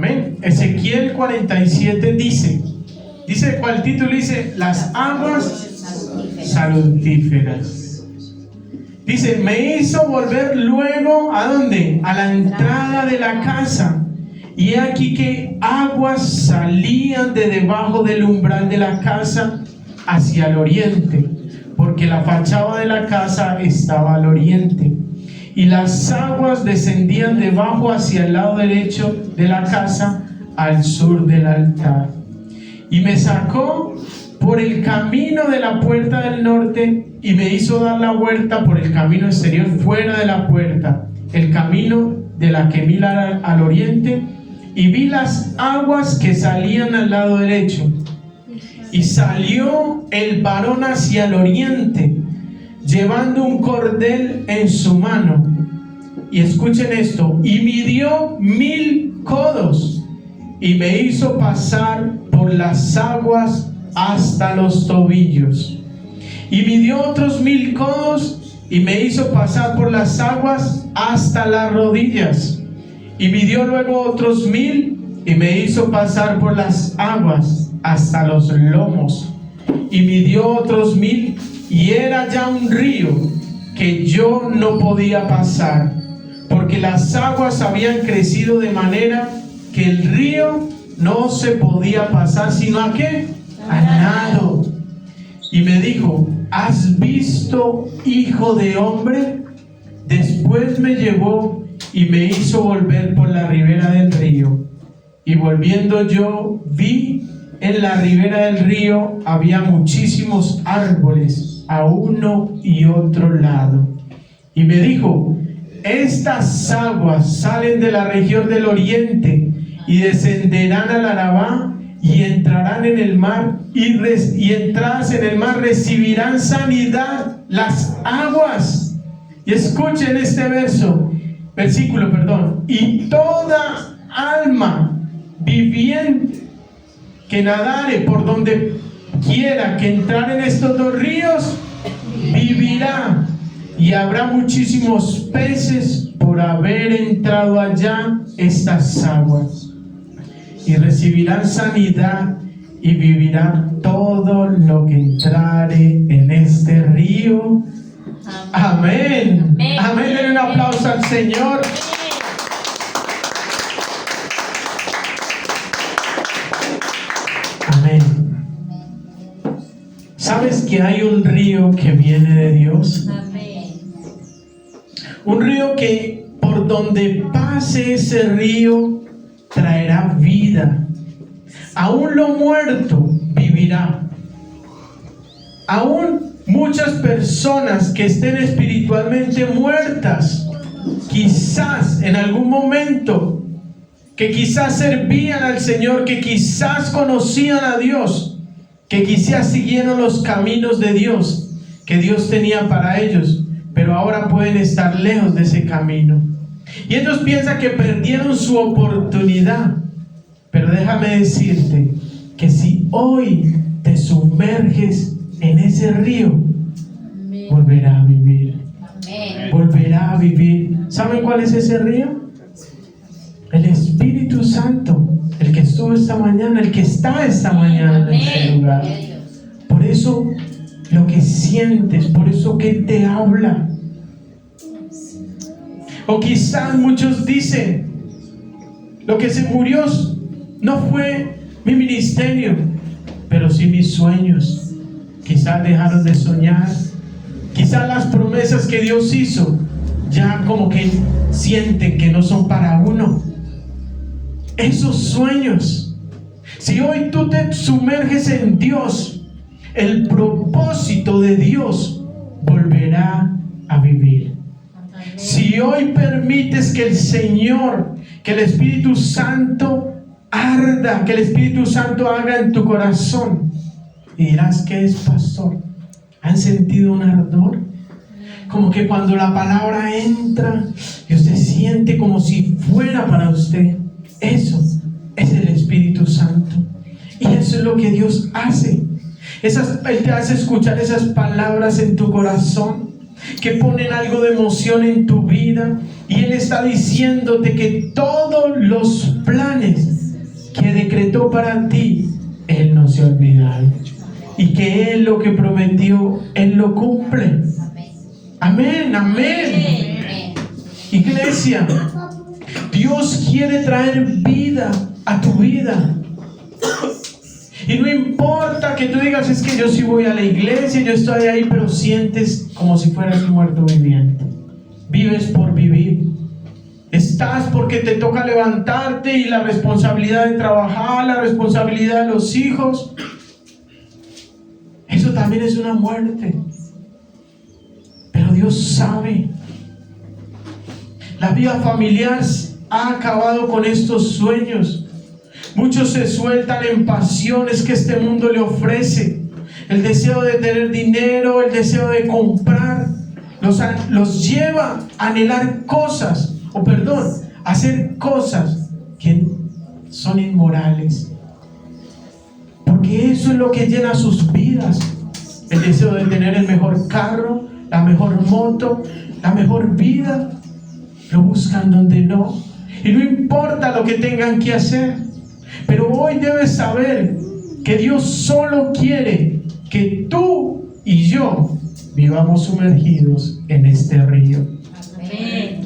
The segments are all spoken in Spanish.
Amén. Ezequiel 47 dice ¿cuál título? Dice, las aguas salutíferas. Dice, me hizo volver luego, ¿a dónde? A la entrada de la casa. Y he aquí que aguas salían de debajo del umbral de la casa hacia el oriente, porque la fachada de la casa estaba al oriente. Y las aguas descendían debajo hacia el lado derecho de la casa, al sur del altar. Y me sacó por el camino de la puerta del norte y me hizo dar la vuelta por el camino exterior fuera de la puerta, el camino de la que mira al oriente, y vi las aguas que salían al lado derecho. Y salió el varón hacia el oriente, llevando un cordel en su mano. Y escuchen esto, y midió 1000 codos, y me hizo pasar por las aguas hasta los tobillos. Y midió otros 1000 codos, y me hizo pasar por las aguas hasta las rodillas. Y midió luego otros 1000, y me hizo pasar por las aguas hasta los lomos. Y midió otros 1000, y era ya un río que yo no podía pasar, porque las aguas habían crecido de manera que el río no se podía pasar, sino ¿a qué? A nado. Y me dijo, ¿has visto, hijo de hombre? Después me llevó y me hizo volver por la ribera del río. Y volviendo yo, vi en la ribera del río había muchísimos árboles a uno y otro lado. Y me dijo, estas aguas salen de la región del oriente y descenderán al Arabá y entrarán en el mar, y entradas en el mar recibirán sanidad las aguas. Y escuchen este versículo, y toda alma viviente que nadare por donde quiera que entrar en estos dos ríos vivirá. Y habrá muchísimos peces por haber entrado allá estas aguas. Y recibirán sanidad y vivirá todo lo que entrare en este río. Amén. Amén. Denle un aplauso al Señor. Amén. ¿Sabes que hay un río que viene de Dios? Un río que por donde pase ese río traerá vida. Aún lo muerto vivirá. Aún muchas personas que estén espiritualmente muertas, quizás en algún momento, que quizás servían al Señor, que quizás conocían a Dios, que quizás siguieron los caminos de Dios que Dios tenía para ellos, pero ahora pueden estar lejos de ese camino. Y ellos piensan que perdieron su oportunidad. Pero déjame decirte que si hoy te sumerges en ese río, volverá a vivir. Volverá a vivir. ¿Saben cuál es ese río? El Espíritu Santo, el que estuvo esta mañana, el que está esta mañana en ese lugar. Por eso lo que sientes, por eso que te habla. O quizás muchos dicen, lo que se murió no fue mi ministerio, pero sí mis sueños. Quizás dejaron de soñar. Quizás las promesas que Dios hizo ya como que sienten que no son para uno. Esos sueños, si hoy tú te sumerges en Dios, el propósito de Dios volverá a vivir. Si hoy permites que el Señor, que el Espíritu Santo arda, que el Espíritu Santo haga en tu corazón, y dirás, ¿qué es, pastor? ¿Han sentido un ardor? Como que cuando la palabra entra y usted siente como si fuera para usted. Eso es el Espíritu Santo. Y eso es lo que Dios hace. Él te hace escuchar esas palabras en tu corazón que ponen algo de emoción en tu vida. Y Él está diciéndote que todo los planes que decretó para ti, Él no se ha olvidado. Y que Él lo que prometió, Él lo cumple. Amén, amén. Iglesia, Dios quiere traer vida a tu vida. Y no importa que tú digas, es que yo sí voy a la iglesia, yo estoy ahí, pero sientes como si fueras un muerto viviente. Vives por vivir. Estás porque te toca levantarte y la responsabilidad de trabajar, la responsabilidad de los hijos. Eso también es una muerte. Pero Dios sabe. La vida familiar ha acabado con estos sueños. Muchos se sueltan en pasiones que este mundo le ofrece. El deseo de tener dinero, el deseo de comprar, los lleva a anhelar cosas, a hacer cosas que son inmorales. Porque eso es lo que llena sus vidas. El deseo de tener el mejor carro, la mejor moto, la mejor vida. Lo buscan donde no. Y no importa lo que tengan que hacer. Pero hoy debes saber que Dios solo quiere que tú y yo vivamos sumergidos en este río. Amén.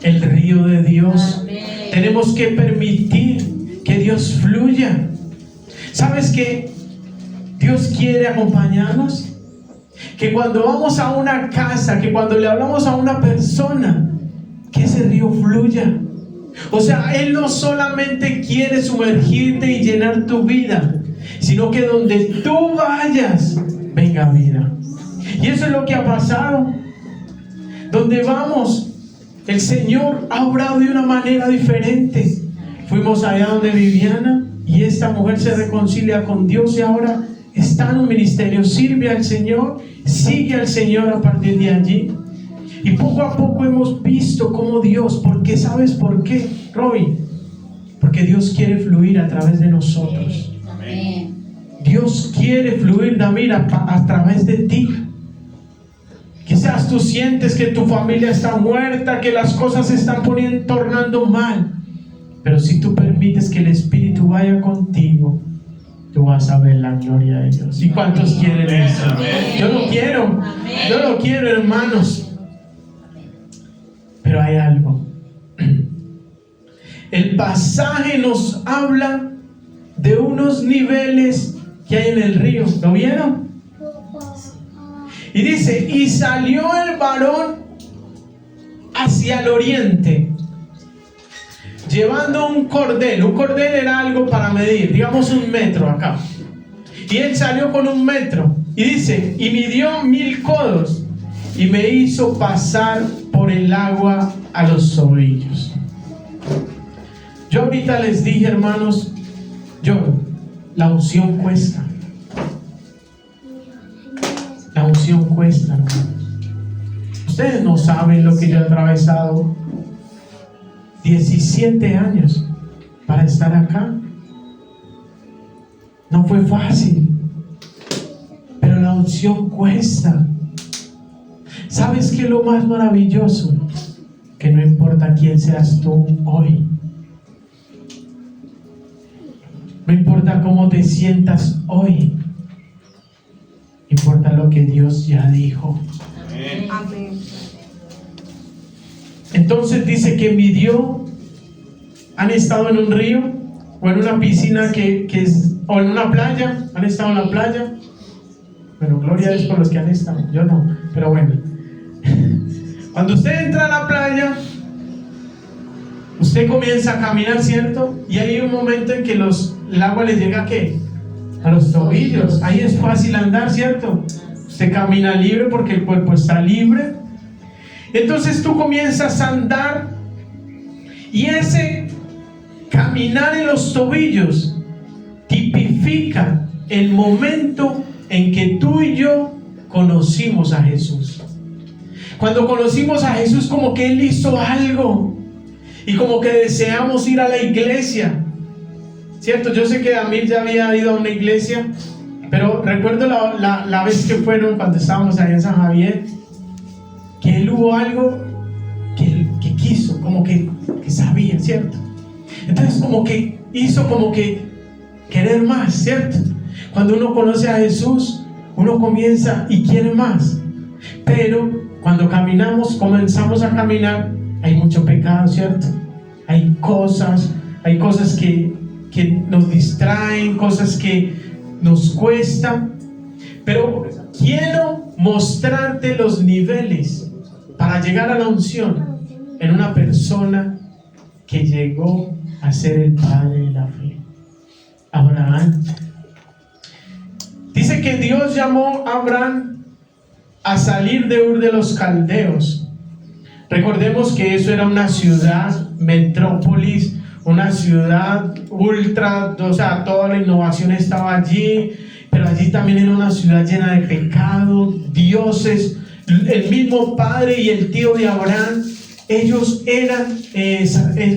El río de Dios. Amén. Tenemos que permitir que Dios fluya. ¿Sabes que Dios quiere acompañarnos? Que cuando vamos a una casa, que cuando le hablamos a una persona, que ese río fluya. O sea, Él no solamente quiere sumergirte y llenar tu vida, sino que donde tú vayas, venga vida. Y eso es lo que ha pasado. Donde vamos, el Señor ha obrado de una manera diferente. Fuimos allá donde Viviana y esta mujer se reconcilia con Dios y ahora está en un ministerio, sirve al Señor, sigue al Señor a partir de allí. Y poco a poco hemos visto cómo Dios, porque ¿sabes por qué, Roy? Porque Dios quiere fluir a través de nosotros. Amén. Dios quiere fluir, David, a través de ti. Quizás tú sientes que tu familia está muerta, que las cosas se están tornando mal. Pero si tú permites que el Espíritu vaya contigo, tú vas a ver la gloria de Dios. ¿Y cuántos quieren eso? Amén. Yo lo quiero, hermanos. Pero hay algo. El pasaje nos habla de unos niveles que hay en el río. ¿Lo vieron? Y dice, y salió el varón hacia el oriente, llevando un cordel. Un cordel era algo para medir, digamos 1 metro acá. Y él salió con 1 metro. Y dice, y midió 1000 codos. Y me hizo pasar por el agua a los tobillos. Yo ahorita les dije, hermanos, la unción cuesta. La unción cuesta, hermanos. Ustedes no saben lo que yo he atravesado. 17 años para estar acá. No fue fácil. Pero la unción cuesta. ¿Sabes qué es lo más maravilloso? Que no importa quién seas tú hoy. No importa cómo te sientas hoy. Importa lo que Dios ya dijo. Amén. Entonces dice que midió. ¿Han estado en un río? ¿O en una piscina o en una playa? ¿Han estado en la playa? Bueno, gloria a Dios por los que han estado. Yo no, pero bueno. Cuando usted entra a la playa, usted comienza a caminar, ¿cierto? Y hay un momento en que el agua le llega ¿a qué? A los tobillos. Ahí es fácil andar, ¿cierto? Usted camina libre porque el cuerpo está libre. Entonces tú comienzas a andar y ese caminar en los tobillos tipifica el momento en que tú y yo conocimos a Jesús. Cuando conocimos a Jesús, como que Él hizo algo y como que deseamos ir a la iglesia, ¿cierto? Yo sé que Amir ya había ido a una iglesia, pero recuerdo la vez que fueron cuando estábamos allá en San Javier, que él hubo algo que quiso, como que sabía, ¿cierto? Entonces como que hizo como que querer más, ¿cierto? Cuando uno conoce a Jesús, uno comienza y quiere más. Pero cuando comenzamos a caminar, hay mucho pecado, ¿cierto? Hay cosas que nos distraen, cosas que nos cuestan. Pero quiero mostrarte los niveles para llegar a la unción en una persona que llegó a ser el padre de la fe, Abraham. Dice que Dios llamó a Abraham a salir de Ur de los Caldeos. Recordemos que eso era una ciudad, metrópolis, una ciudad ultra, o sea, toda la innovación estaba allí, pero allí también era una ciudad llena de pecado, dioses. El mismo padre y el tío de Abraham, ellos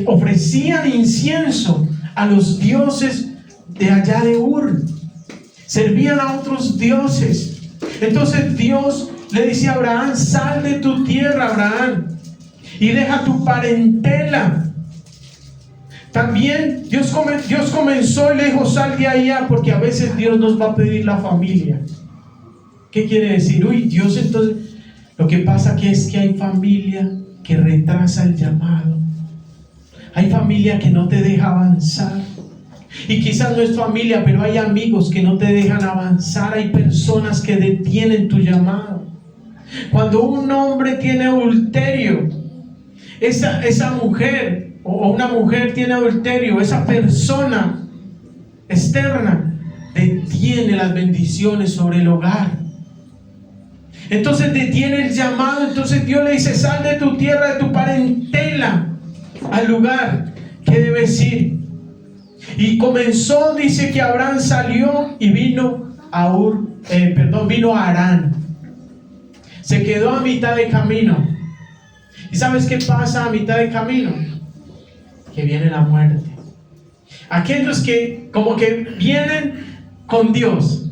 ofrecían incienso a los dioses de allá de Ur, servían a otros dioses. Entonces Dios le dice a Abraham: sal de tu tierra, Abraham, y deja tu parentela. También Dios comenzó y le dijo: sal de allá, porque a veces Dios nos va a pedir la familia. ¿Qué quiere decir? Dios, entonces, lo que pasa aquí es que hay familia que retrasa el llamado. Hay familia que no te deja avanzar. Y quizás no es familia, pero hay amigos que no te dejan avanzar. Hay personas que detienen tu llamado. Cuando un hombre tiene adulterio, esa mujer o una mujer tiene adulterio, esa persona externa detiene las bendiciones sobre el hogar. Entonces detiene el llamado. Entonces Dios le dice: sal de tu tierra, de tu parentela, al lugar que debes ir. Y comenzó, dice que Abraham salió y vino a Harán. Se quedó a mitad de camino. ¿Y sabes qué pasa a mitad de camino? Que viene la muerte. Aquellos que como que vienen con Dios,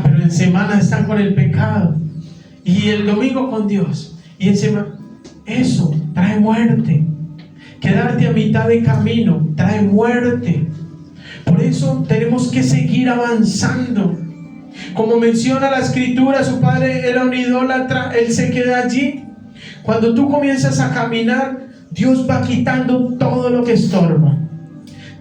pero en semana están con el pecado, y el domingo con Dios, y en semana, eso trae muerte. Quedarte a mitad de camino trae muerte. Por eso tenemos que seguir avanzando. Como menciona la escritura, su padre era un idólatra, él se queda allí. Cuando tú comienzas a caminar, Dios va quitando todo lo que estorba.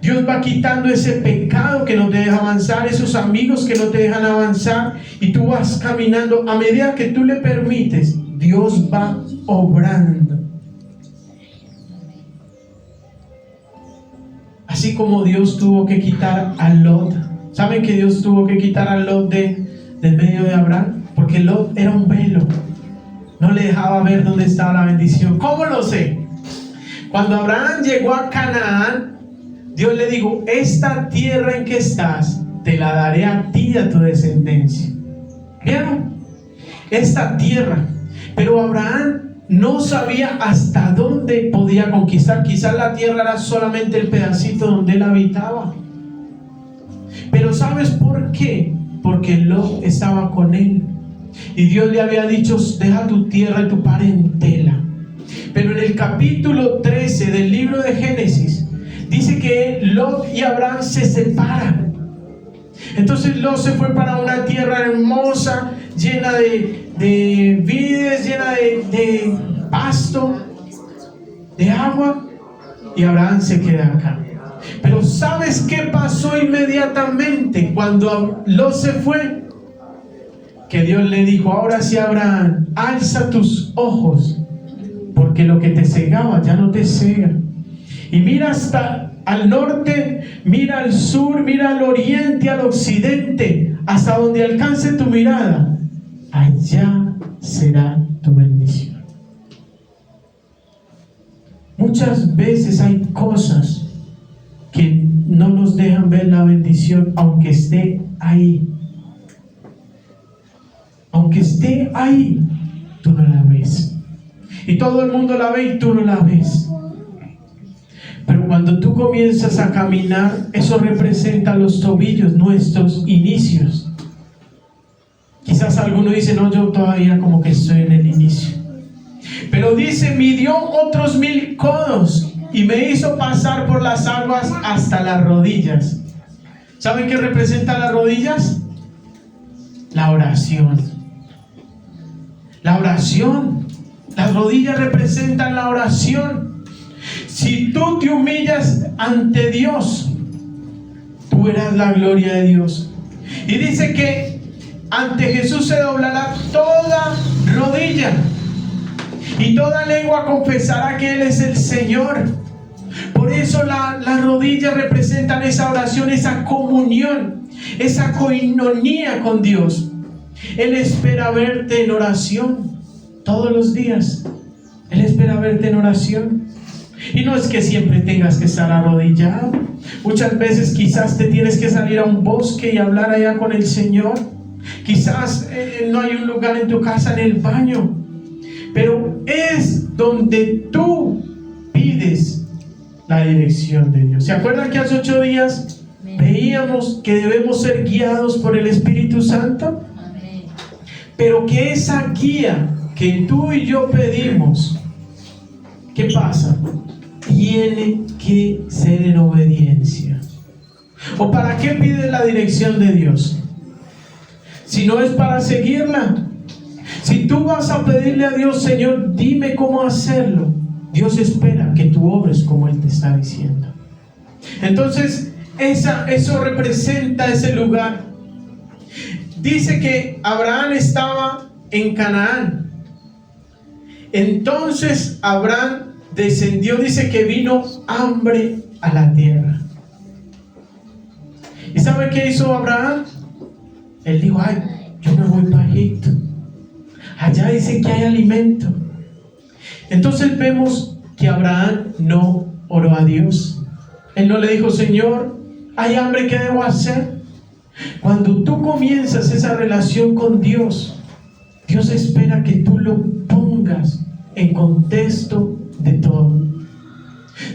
Dios va quitando ese pecado que no te deja avanzar, esos amigos que no te dejan avanzar, y tú vas caminando. A medida que tú le permites, Dios va obrando. Así como Dios tuvo que quitar a Lot. ¿Saben que Dios tuvo que quitar a Lot del medio de Abraham? Porque Lot era un velo, no le dejaba ver dónde estaba la bendición. ¿Cómo lo sé? Cuando Abraham llegó a Canaán, Dios le dijo: esta tierra en que estás te la daré a ti y a tu descendencia. ¿Vieron? Esta tierra. Pero Abraham no sabía hasta dónde podía conquistar. Quizás la tierra era solamente el pedacito donde él habitaba. Pero ¿sabes por qué? Porque Lot estaba con él. Y Dios le había dicho: deja tu tierra y tu parentela. Pero en el capítulo 13 del libro de Génesis dice que Lot y Abraham se separan. Entonces Lot se fue para una tierra hermosa, llena de vides, llena de pasto, de agua, y Abraham se queda acá. Pero ¿sabes qué pasó inmediatamente cuando Lot se fue? Que Dios le dijo: ahora sí, Abraham, alza tus ojos, porque lo que te cegaba ya no te cega, y mira hasta al norte, mira al sur, mira al oriente, al occidente, hasta donde alcance tu mirada, allá será tu bendición. Muchas veces hay cosas que no nos dejan ver la bendición, aunque esté ahí. Aunque esté ahí, tú no la ves. Y todo el mundo la ve y tú no la ves. Pero cuando tú comienzas a caminar, eso representa los tobillos, nuestros inicios. Quizás alguno dice: no, yo todavía como que estoy en el inicio. Pero dice: midió otros 1000 codos y me hizo pasar por las aguas hasta las rodillas. ¿Saben qué representa las rodillas? La oración. La oración. Las rodillas representan la oración. Si tú te humillas ante Dios, tú verás la gloria de Dios. Y dice que ante Jesús se doblará toda rodilla y toda lengua confesará que Él es el Señor. Por eso las rodillas representan esa oración, esa comunión, esa coinonía con Dios. Él espera verte en oración todos los días. Él espera verte en oración. Y no es que siempre tengas que estar arrodillado. Muchas veces quizás te tienes que salir a un bosque y hablar allá con el Señor. Quizás no hay un lugar en tu casa, en el baño. Pero es donde tú pides la dirección de Dios. ¿Se acuerdan que hace 8 días veíamos que debemos ser guiados por el Espíritu Santo? Pero que esa guía que tú y yo pedimos, ¿qué pasa? Tiene que ser en obediencia. ¿O para qué pides la dirección de Dios? Si no es para seguirla. Si tú vas a pedirle a Dios, Señor, dime cómo hacerlo, Dios espera que tú obres como Él te está diciendo. Entonces, eso representa ese lugar. Dice que Abraham estaba en Canaán. Entonces Abraham descendió, dice que vino hambre a la tierra. ¿Y sabe qué hizo Abraham? Él dijo, ay, yo me voy para Egipto. Allá dice que hay alimento. Entonces vemos que Abraham no oró a Dios. Él no le dijo, Señor, hay hambre, ¿qué debo hacer? Cuando tú comienzas esa relación con Dios, Dios espera que tú lo pongas en contexto de todo.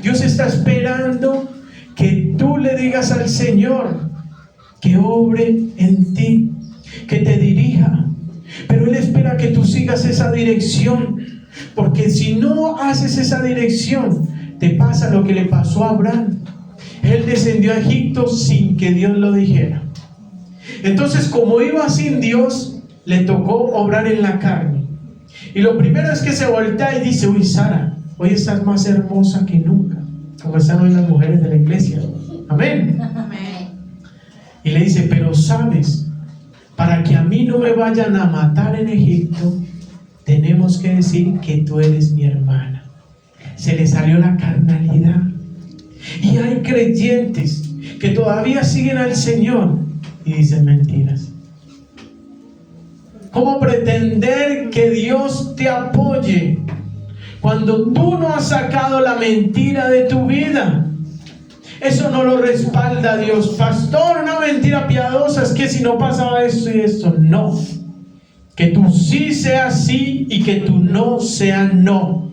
Dios está esperando que tú le digas al Señor que obre en ti, que te dirija. Pero Él espera que tú sigas esa dirección, porque si no haces esa dirección, te pasa lo que le pasó a Abraham. Él descendió a Egipto sin que Dios lo dijera. Entonces, como iba sin Dios, le tocó obrar en la carne. Y lo primero es que se voltea y dice, uy, Sara, hoy estás más hermosa que nunca, como están hoy las mujeres de la iglesia. Amén. Y le dice, pero sabes, para que a mí no me vayan a matar en Egipto, tenemos que decir que tú eres mi hermana. Se le salió la carnalidad. Y hay creyentes que todavía siguen al Señor y dicen mentiras. ¿Cómo pretender que Dios te apoye cuando tú no has sacado la mentira de tu vida? Eso no lo respalda Dios. Pastor, una mentira piadosa es que si no pasaba esto y esto. No. Que tú sí seas sí y que tú no sea no.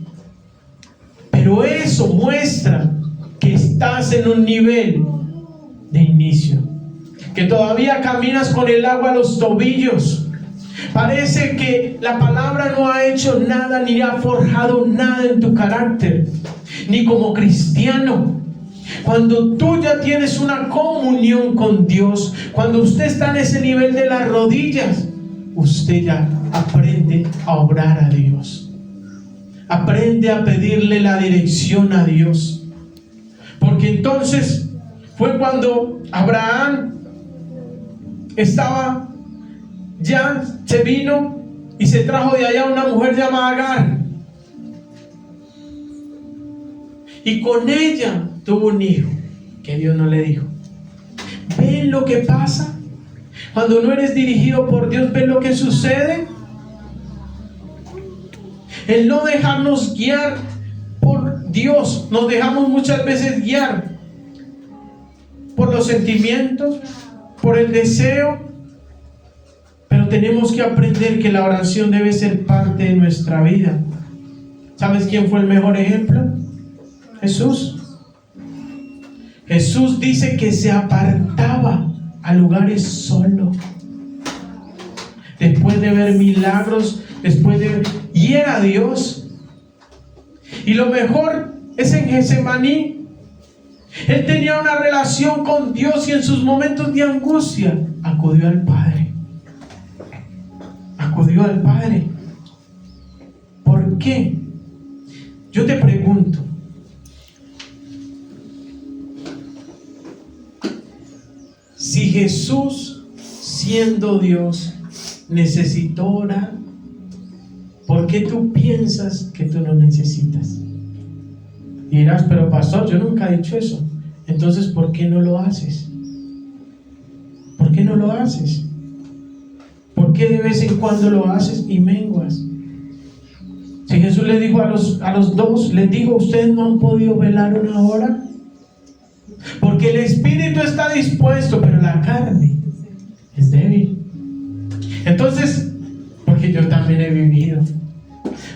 Pero eso muestra que estás en un nivel de inicio, que todavía caminas con el agua a los tobillos. Parece que la palabra no ha hecho nada ni ha forjado nada en tu carácter, ni como cristiano. Cuando tú ya tienes una comunión con Dios, cuando usted está en ese nivel de las rodillas, usted ya aprende a obrar a Dios, aprende a pedirle la dirección a Dios. Porque entonces fue cuando Abraham estaba, ya se vino y se trajo de allá una mujer llamada Agar, y con ella tuvo un hijo que Dios no le dijo. ¿Ven lo que pasa? Cuando no eres dirigido por Dios, ¿ven lo que sucede? El no dejarnos guiar por Dios, nos dejamos muchas veces guiar por los sentimientos, por el deseo, pero tenemos que aprender que la oración debe ser parte de nuestra vida. ¿Sabes quién fue el mejor ejemplo? Jesús. Jesús dice que se apartaba a lugares solo, después de ver milagros, y era Dios. Y lo mejor es en Getsemaní. Él tenía una relación con Dios y en sus momentos de angustia acudió al Padre. Acudió al Padre. ¿Por qué? Yo te pregunto, si Jesús, siendo Dios, necesitó orar, ¿por qué tú piensas que tú no necesitas? Y dirás, pero pastor, yo nunca he dicho eso. Entonces, ¿por qué no lo haces? ¿Por qué no lo haces? ¿Por qué de vez en cuando lo haces y menguas? Si Jesús le dijo a los dos, les dijo, ustedes no han podido velar una hora, porque el espíritu está dispuesto, pero la carne es débil. Entonces, porque yo también he vivido,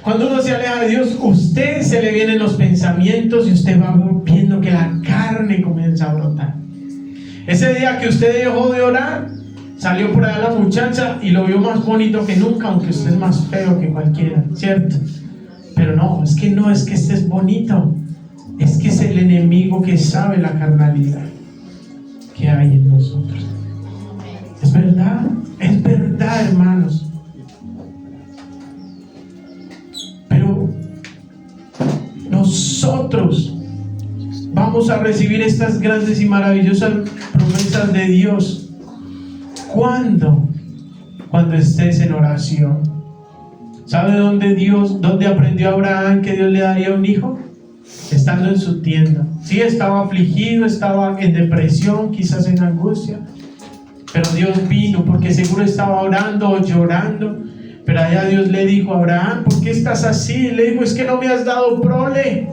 cuando uno se aleja de Dios, usted se le vienen los pensamientos y usted va viendo que la carne comienza a brotar. Ese día que usted dejó de orar, salió por allá la muchacha y lo vio más bonito que nunca, aunque usted es más feo que cualquiera, ¿cierto? Pero no, es que no es que estés bonito, es que es el enemigo que sabe la carnalidad que hay en nosotros. Es verdad, hermanos. Pero nosotros vamos a recibir estas grandes y maravillosas promesas de Dios. ¿Cuándo? Cuando estés en oración. ¿Sabe dónde aprendió Abraham que Dios le daría un hijo? Estando en su tienda. Sí, estaba afligido, estaba en depresión, quizás en angustia, pero Dios vino porque seguro estaba orando o llorando. Pero allá Dios le dijo, Abraham, ¿por qué estás así? Y le dijo, es que no me has dado prole.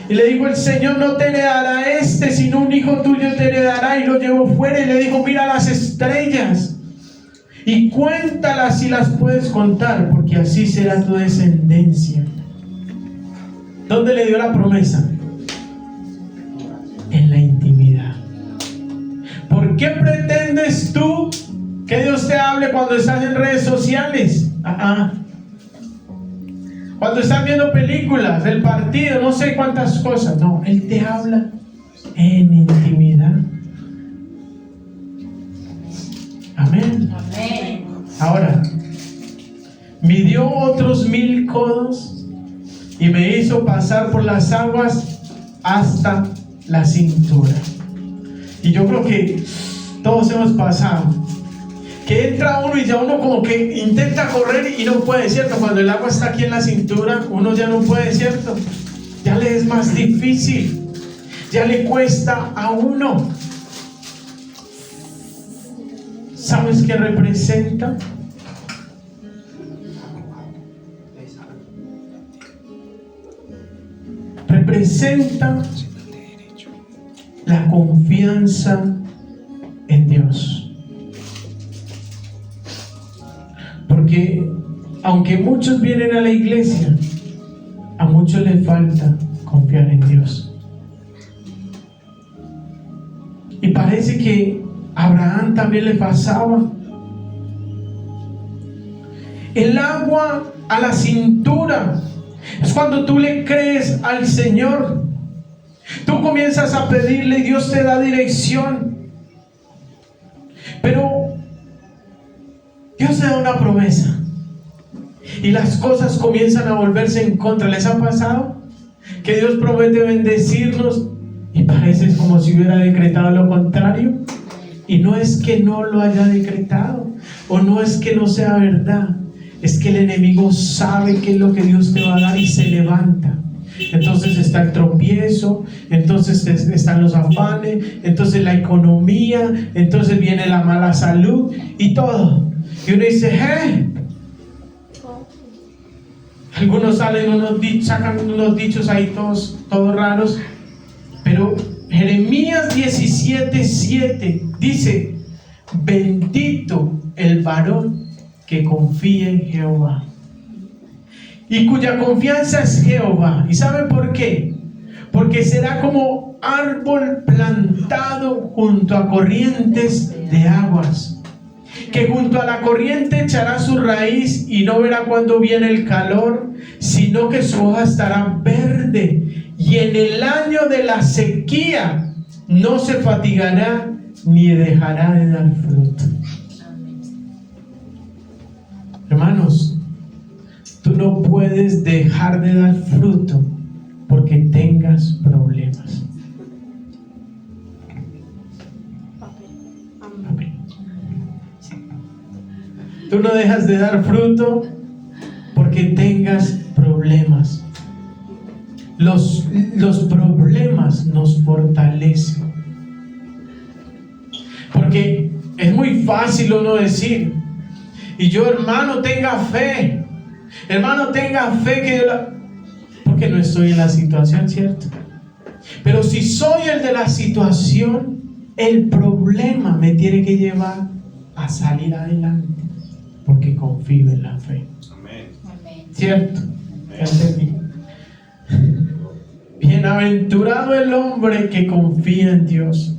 Y le dijo, el Señor no te heredará sino un hijo tuyo te heredará. Y lo llevó fuera y le dijo, mira las estrellas y cuéntalas si las puedes contar, porque así será tu descendencia. ¿Dónde le dio la promesa? En la intimidad. ¿Por qué pretendes tú que Dios te hable cuando estás en redes sociales? Cuando estás viendo películas, el partido, no sé cuántas cosas. No, Él te habla en intimidad. Amén. Amén. Ahora, midió otros 1000 codos y me hizo pasar por las aguas hasta la cintura. Y yo creo que todos hemos pasado, que entra uno y ya uno como que intenta correr y no puede, ¿cierto? Cuando el agua está aquí en la cintura, uno ya no puede, ¿cierto? Ya le es más difícil, ya le cuesta a uno. ¿Sabes qué representa? Representa la confianza en Dios. Porque aunque muchos vienen a la iglesia, a muchos les falta confiar en Dios. Y parece que a Abraham también le pasaba. El agua a la cintura es cuando tú le crees al Señor. Tú comienzas a pedirle y Dios te da dirección. Pero Dios te da una promesa y las cosas comienzan a volverse en contra. ¿Les ha pasado? Que Dios promete bendecirnos y parece como si hubiera decretado lo contrario. Y no es que no lo haya decretado, o no es que no sea verdad, es que el enemigo sabe qué es lo que Dios te va a dar y se levanta. Entonces está el tropiezo, entonces están los afanes, entonces la economía, entonces viene la mala salud y todo. Y uno dice, algunos sacan unos dichos ahí todos raros, pero Jeremías 17:7 dice, bendito el varón que confía en Jehová y cuya confianza es Jehová. ¿Y saben por qué? Porque será como árbol plantado junto a corrientes de aguas, que junto a la corriente echará su raíz y no verá cuando viene el calor, sino que su hoja estará verde y en el año de la sequía no se fatigará ni dejará de dar fruto. Hermanos, tú no puedes dejar de dar fruto porque tengas problemas. Amén. Tú no dejas de dar fruto porque tengas problemas. Los problemas nos fortalecen. Porque es muy fácil uno decir, y yo, hermano, tenga fe. Hermano, tenga fe que porque no estoy en la situación, ¿cierto? Pero si soy el de la situación, el problema me tiene que llevar a salir adelante, porque confío en la fe. Amén. ¿Cierto? Amén. Bienaventurado el hombre que confía en Dios.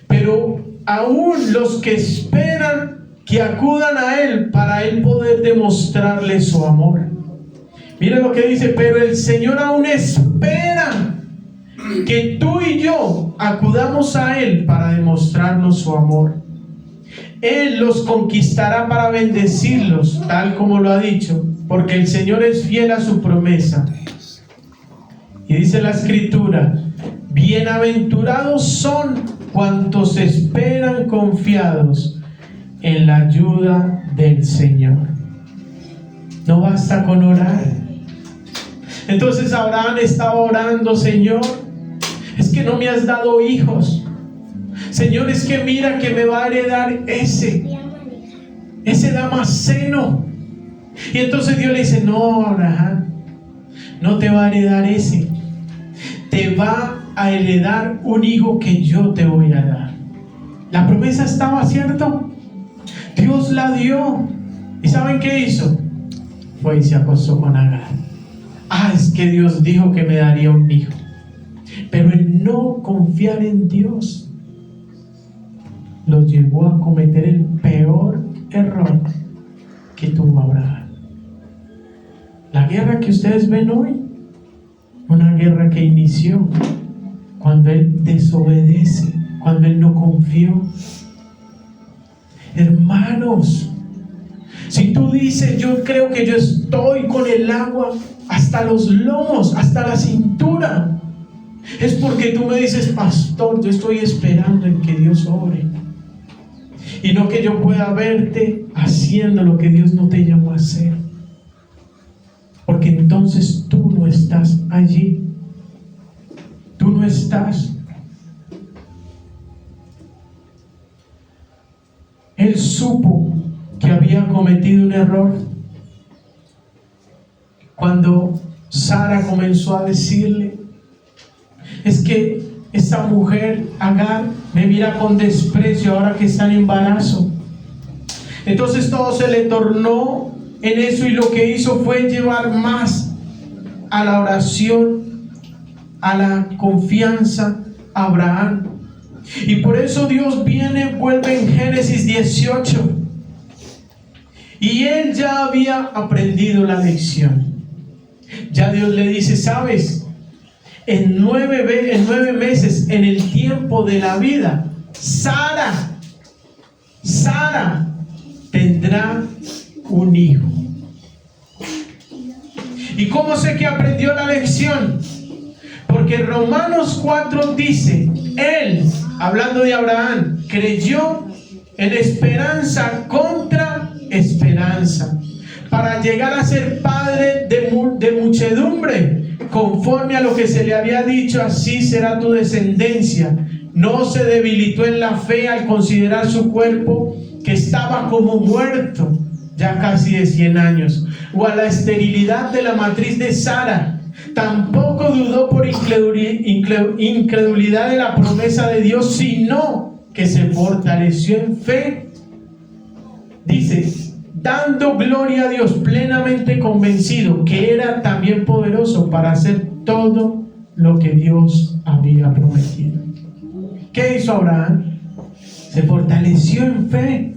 Pero aún los que esperan que acudan a Él para Él poder demostrarle su amor. Mira lo que dice, pero el Señor aún espera que tú y yo acudamos a Él para demostrarnos su amor. Él los conquistará para bendecirlos, tal como lo ha dicho, porque el Señor es fiel a su promesa. Y dice la Escritura, bienaventurados son cuantos esperan confiados en la ayuda del Señor. No basta con orar. Entonces Abraham estaba orando, Señor, es que no me has dado hijos. Señor, es que mira que me va a heredar ese Damaseno. Y entonces Dios le dice, no, Abraham, no te va a heredar ese. Te va a heredar un hijo que yo te voy a dar. La promesa estaba, ¿cierto? Dios la dio. ¿Y saben qué hizo? Fue y se acostó con Agar. Es que Dios dijo que me daría un hijo. Pero el no confiar en Dios lo llevó a cometer el peor error que tuvo Abraham. La guerra que ustedes ven hoy, una guerra que inició cuando él desobedece, cuando él no confió. Hermanos, si tú dices, yo creo que yo estoy con el agua hasta los lomos, hasta la cintura, es porque tú me dices, pastor, yo estoy esperando en que Dios obre, y no que yo pueda verte haciendo lo que Dios no te llamó a hacer, porque entonces tú no estás allí. Tú no estás. Él supo que había cometido un error cuando Sara comenzó a decirle, es que esta mujer Agar me mira con desprecio ahora que está en embarazo. Entonces todo se le tornó en eso, y lo que hizo fue llevar más a la oración, a la confianza a Abraham. Y por eso Dios vuelve en Génesis 18, y él ya había aprendido la lección. Ya Dios le dice, sabes, en 9 meses, en el tiempo de la vida, Sara tendrá un hijo. ¿Y cómo sé que aprendió la lección? Porque Romanos 4 dice, él, hablando de Abraham, creyó en esperanza contra esperanza, para llegar a ser padre de muchedumbre, conforme a lo que se le había dicho, así será tu descendencia. No se debilitó en la fe al considerar su cuerpo, que estaba como muerto, ya casi de 100 años, o a la esterilidad de la matriz de Sara. Tampoco dudó por incredulidad de la promesa de Dios, sino que se fortaleció en fe. Dice, dando gloria a Dios, plenamente convencido que era también poderoso para hacer todo lo que Dios había prometido. ¿Qué hizo Abraham? Se fortaleció en fe.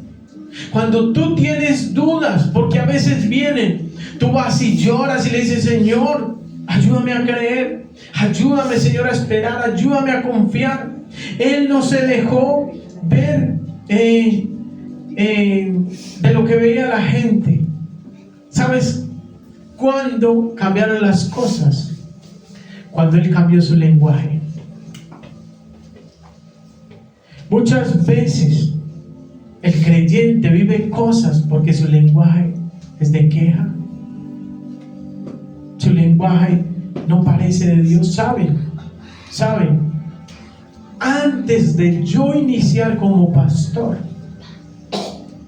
Cuando tú tienes dudas, porque a veces vienen, tú vas y lloras y le dices, Señor, Ayúdame a creer. Ayúdame, Señor, a esperar. Ayúdame a confiar. Él no se dejó ver de lo que veía la gente. ¿Sabes cuándo cambiaron las cosas? Cuando Él cambió su lenguaje. Muchas veces el creyente vive cosas porque su lenguaje es de queja. Su lenguaje no parece de Dios. ¿Saben? Antes de yo iniciar como pastor,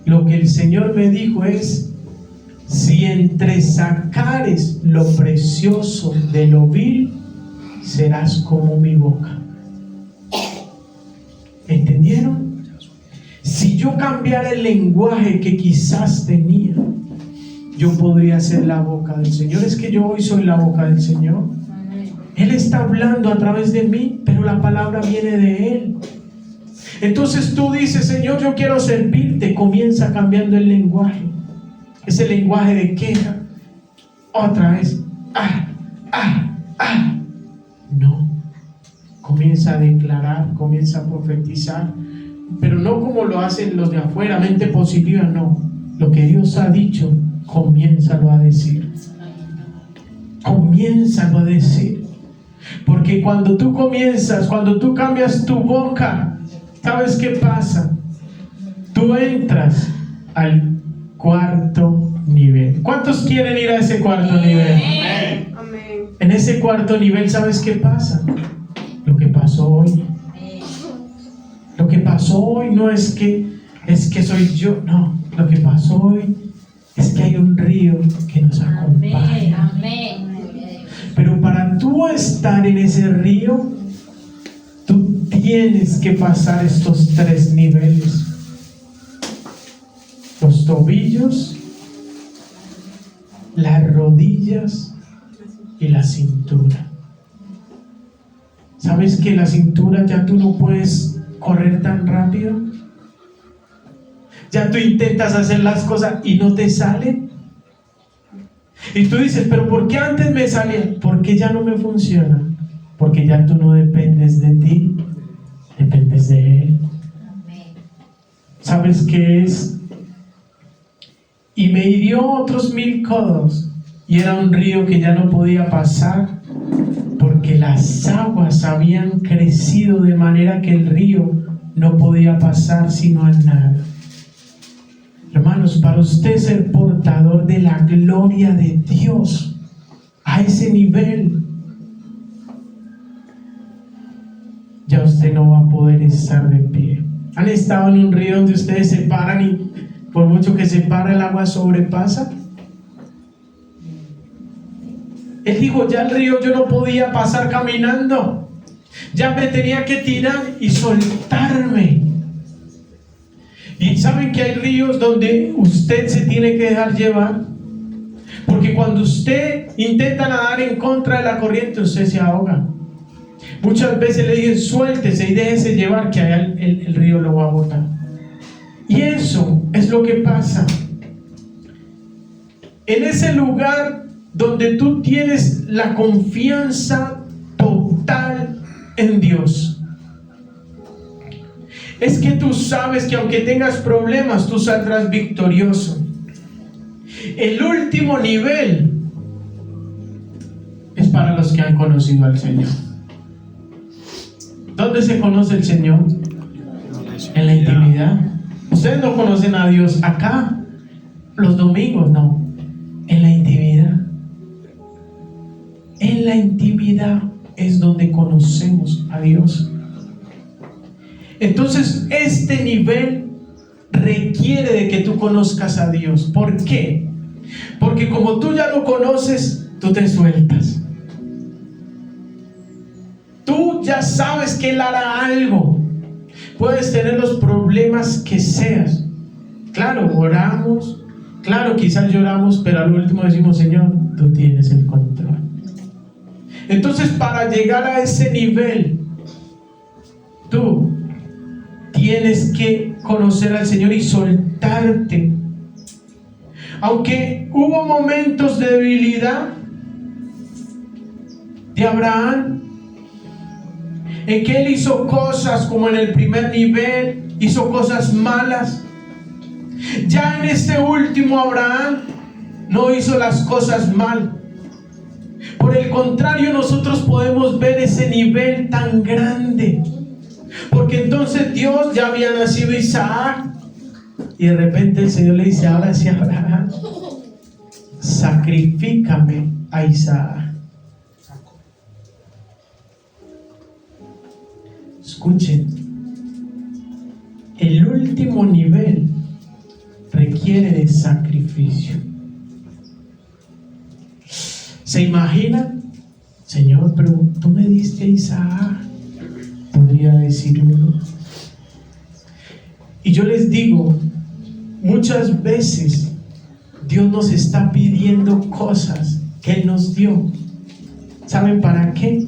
lo que el Señor me dijo es: si entresacares lo precioso de lo vil, serás como mi boca. ¿Entendieron? Si yo cambiara el lenguaje que quizás tenía, yo podría ser la boca del Señor. Es que yo hoy soy la boca del Señor. Él está hablando a través de mí, pero la palabra viene de Él. Entonces tú dices: Señor, yo quiero servirte. Comienza cambiando el lenguaje. Ese lenguaje de queja. Otra vez. No. Comienza a declarar, comienza a profetizar. Pero no como lo hacen los de afuera, mente positiva, no. Lo que Dios ha dicho, comiénzalo a decir. Comiénzalo a decir. Porque cuando tú comienzas, cuando tú cambias tu boca, ¿sabes qué pasa? Tú entras al cuarto nivel. ¿Cuántos quieren ir a ese cuarto nivel? Amén. En ese cuarto nivel, ¿sabes qué pasa? Lo que pasó hoy. Lo que pasó hoy no es que soy yo, no. Lo que pasó hoy es que hay un río que nos acompaña. Amén. Pero para tú estar en ese río, tú tienes que pasar estos 3 niveles: los tobillos, las rodillas y la cintura. ¿Sabes que la cintura ya tú no puedes correr tan rápido? Ya tú intentas hacer las cosas y no te salen. Y tú dices: pero ¿por qué antes me salía? Porque ya no me funciona. Porque ya tú no dependes de ti, dependes de Él. ¿Sabes qué es? Y me hirió otros 1000 codos, y era un río que ya no podía pasar, porque las aguas habían crecido de manera que el río no podía pasar sino a nada. Hermanos, para usted ser portador de la gloria de Dios a ese nivel, ya usted no va a poder estar de pie. ¿Han estado en un río donde ustedes se paran y por mucho que se para el agua sobrepasa? Él dijo: ya el río yo no podía pasar caminando, ya me tenía que tirar y soltarme. Y saben que hay ríos donde usted se tiene que dejar llevar, porque cuando usted intenta nadar en contra de la corriente, usted se ahoga. Muchas veces le dicen: suéltese y déjese llevar, que allá el río lo va a botar. Y eso es lo que pasa en ese lugar donde tú tienes la confianza total en Dios. Es que tú sabes que aunque tengas problemas, tú saldrás victorioso. El último nivel es para los que han conocido al Señor. ¿Dónde se conoce el Señor? En la intimidad. Ustedes no conocen a Dios acá, los domingos, no. En la intimidad. En la intimidad es donde conocemos a Dios. Entonces, este nivel requiere de que tú conozcas a Dios. ¿Por qué? Porque como tú ya lo conoces, tú te sueltas. Tú ya sabes que Él hará algo. Puedes tener los problemas que seas. Claro, oramos. Claro, quizás lloramos, pero al último decimos: Señor, tú tienes el control. Entonces, para llegar a ese nivel, tú tienes que conocer al Señor y soltarte. Aunque hubo momentos de debilidad, de Abraham, en que él hizo cosas como en el primer nivel, hizo cosas malas. Ya en este último Abraham no hizo las cosas mal. Por el contrario, nosotros podemos ver ese nivel tan grande, porque entonces Dios ya había nacido Isaac, y de repente el Señor le dice: ahora sí, Abraham, sacrifícame a Isaac. Escuchen, el último nivel requiere de sacrificio. ¿Se imaginan? Señor, pero tú me diste a Isaac, podría decir uno. Y yo les digo, muchas veces Dios nos está pidiendo cosas que Él nos dio. ¿Saben para qué?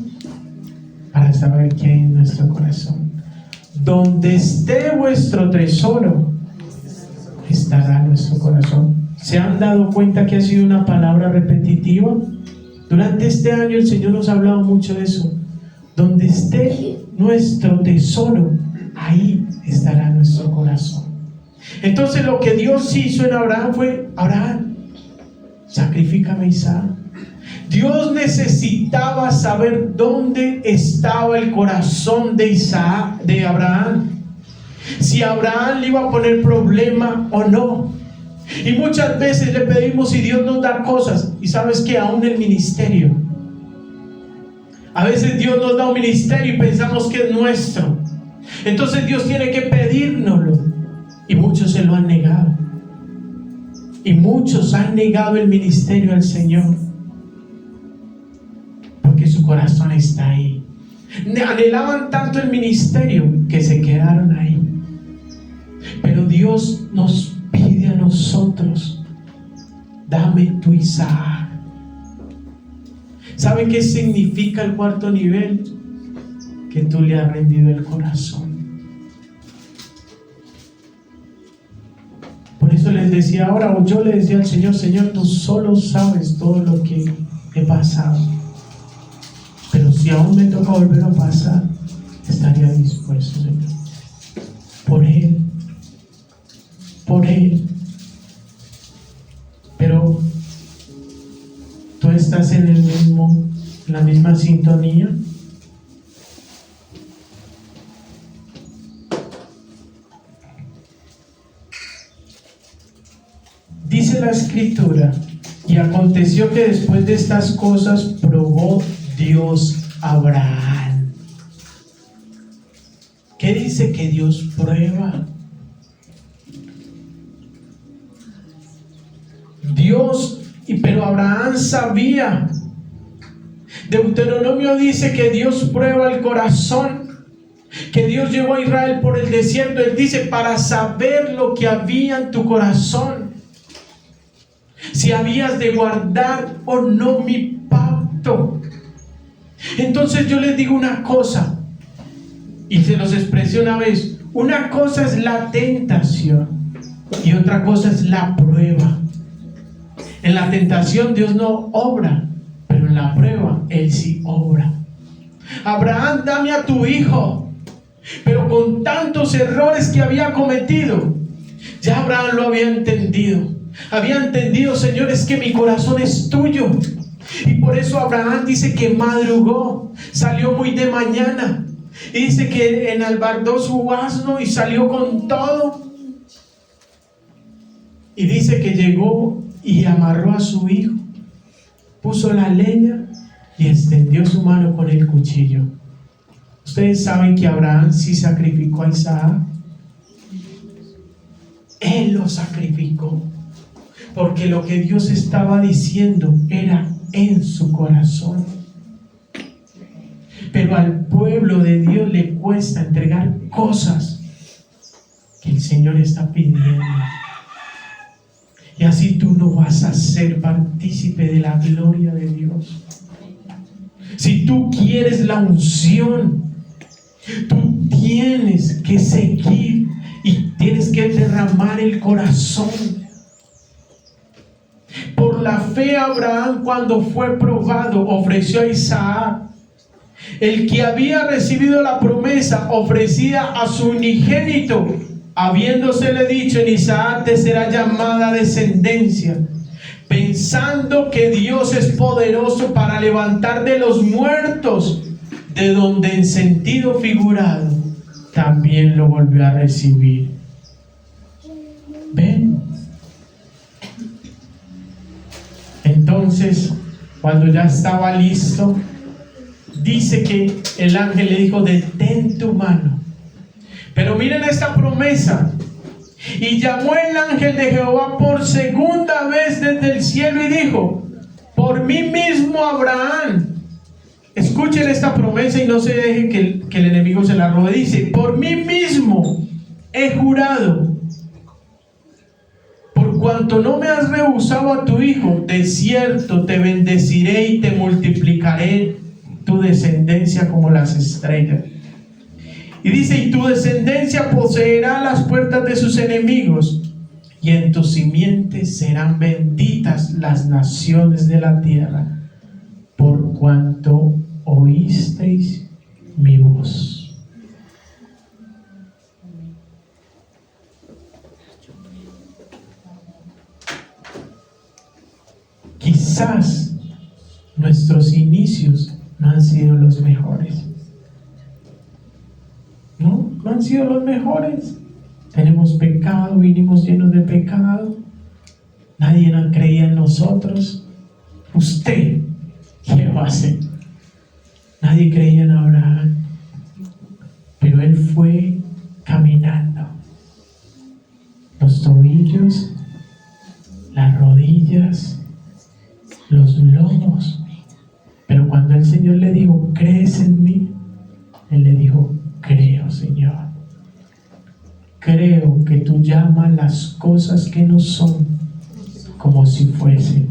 Para saber qué hay en nuestro corazón. Donde esté vuestro tesoro, estará nuestro corazón. ¿Se han dado cuenta que ha sido una palabra repetitiva? Durante este año el Señor nos ha hablado mucho de eso. Donde esté nuestro tesoro, ahí estará nuestro corazón. Entonces lo que Dios hizo en Abraham fue: Abraham, sacrifícame a Isaac. Dios necesitaba saber dónde estaba el corazón de Isaac, de Abraham. Si Abraham le iba a poner problema o no. Y muchas veces le pedimos y Dios nos da cosas. Y sabes que aún el ministerio, a veces Dios nos da un ministerio y pensamos que es nuestro. Entonces Dios tiene que pedírnoslo. Y muchos se lo han negado. Y muchos han negado el ministerio al Señor, porque su corazón está ahí. Anhelaban tanto el ministerio que se quedaron ahí. Pero Dios nos pide a nosotros: dame tu Isaac. ¿Saben qué significa el cuarto nivel? Que tú le has rendido el corazón. Por eso les decía ahora, o yo le decía al Señor: Señor, tú solo sabes todo lo que he pasado, pero si aún me toca volver a pasar, estaría dispuesto, Señor, por Él. Pero tú estás en la misma sintonía. Dice la Escritura: y aconteció que después de estas cosas probó Dios a Abraham. ¿Qué dice que Dios prueba? Pero Abraham sabía. Deuteronomio dice que Dios prueba el corazón, que Dios llevó a Israel por el desierto. Él dice: para saber lo que había en tu corazón, si habías de guardar o no mi pacto. Entonces yo les digo una cosa, y se los expresé una vez: una cosa es la tentación y otra cosa es la prueba. En la tentación Dios no obra, pero en la prueba Él sí obra. Abraham, dame a tu hijo. Pero con tantos errores que había cometido, ya Abraham lo había entendido. Había entendido: Señor, es que mi corazón es tuyo. Y por eso Abraham dice que madrugó, salió muy de mañana, y dice que enalbardó su asno y salió con todo. Y dice que llegó y amarró a su hijo, puso la leña y extendió su mano con el cuchillo. Ustedes saben que Abraham sí sacrificó a Isaac. Él lo sacrificó, porque lo que Dios estaba diciendo era en su corazón. Pero al pueblo de Dios le cuesta entregar cosas que el Señor está pidiendo. Y así tú no vas a ser partícipe de la gloria de Dios. Si tú quieres la unción, tú tienes que seguir y tienes que derramar el corazón. Por por la fe Abraham, cuando fue probado, ofreció a Isaac. El que había recibido la promesa ofrecía a su unigénito, habiéndosele dicho: en Isaac te será llamada descendencia, pensando que Dios es poderoso para levantar de los muertos, de donde en sentido figurado también lo volvió a recibir. ¿Ven? Entonces, cuando ya estaba listo, dice que el ángel le dijo: detén tu mano. Pero miren esta promesa: y llamó el ángel de Jehová por segunda vez desde el cielo y dijo: por mí mismo, Abraham. Escuchen esta promesa y no se dejen que el enemigo se la robe. Dice: por mí mismo he jurado, por cuanto no me has rehusado a tu hijo, de cierto te bendeciré y te multiplicaré tu descendencia como las estrellas. Y dice: y tu descendencia poseerá las puertas de sus enemigos, y en tu simiente serán benditas las naciones de la tierra, por cuanto oísteis mi voz. Quizás nuestros inicios no han sido los mejores. No han sido los mejores. Tenemos pecado, vinimos llenos de pecado. Nadie nos creía en nosotros. Usted, ¿qué va a hacer? Nadie creía en Abraham, pero él fue caminando. Los tobillos, las rodillas, los lomos. Pero cuando el Señor le dijo: ¿crees en mí? Él le dijo: creo, Señor. Creo que tú llamas las cosas que no son como si fuesen,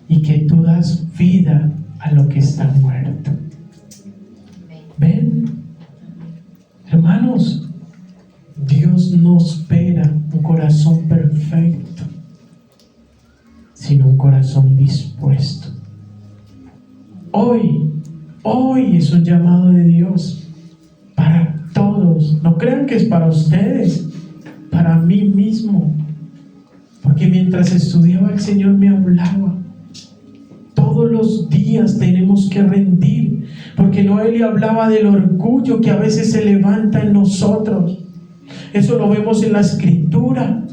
y que tú das vida a lo que está muerto. ¿Ven? Hermanos, Dios no espera un corazón perfecto, sino un corazón dispuesto. Hoy es un llamado de Dios para todos. No crean que es para ustedes, para mí mismo. Porque mientras estudiaba, el Señor me hablaba. Todos los días tenemos que rendir, porque Noelia hablaba del orgullo que a veces se levanta en nosotros. Eso lo vemos en la Escritura.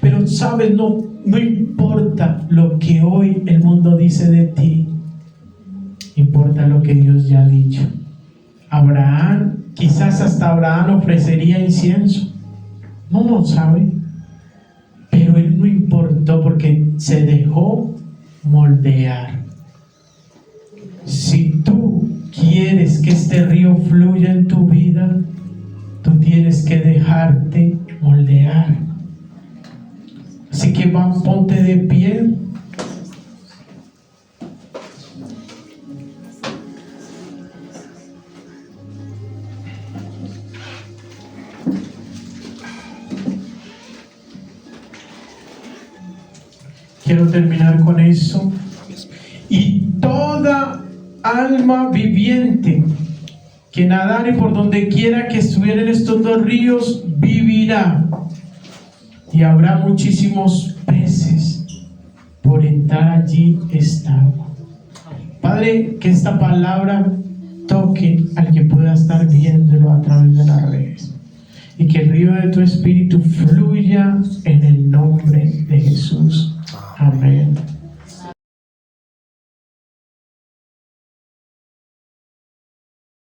Pero sabes, no importa lo que hoy el mundo dice de ti, importa lo que Dios ya ha dicho. Abraham, quizás hasta Abraham ofrecería incienso, no sabe, pero él no importó, porque se dejó moldear. Si tú quieres que este río fluya en tu vida, tú tienes que dejarte moldear. Así que ponte de pie. Quiero terminar con eso. Y toda alma viviente que nadare por donde quiera que estuviera en estos dos ríos vivirá. Y habrá muchísimos peces por entrar allí esta agua. Padre, que esta palabra toque al que pueda estar viéndolo a través de las redes, y que el río de tu Espíritu fluya en el nombre de Jesús. Amén.